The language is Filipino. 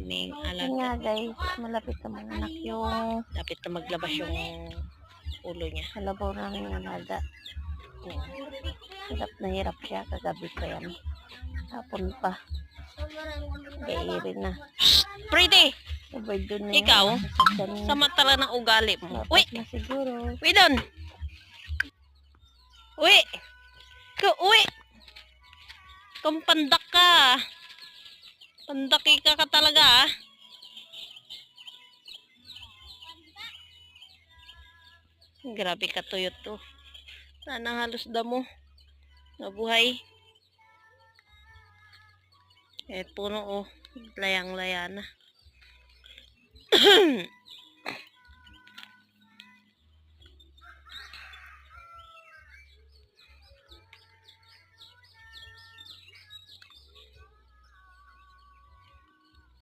aming Yun nga alaga. guys, malapit na manganak yung Dapat na maglabas yung ulo niya. kalabaw namin ng alaga. Oo. Hirap na hirap siya, kagabi pa yan. Hapon pa. Gairin na. Pretty! Sabay doon na Ikaw? sasakyan niya. Samantala ng ugali mo. Uy! Dapat na siguro. Uy doon! Uy! Uy! Kung pandak ka. Pandaki ka talaga ah. Grabe ka tuyot to. Sana halos damo. Nabuhay. Eh puno oh. Layang-laya na.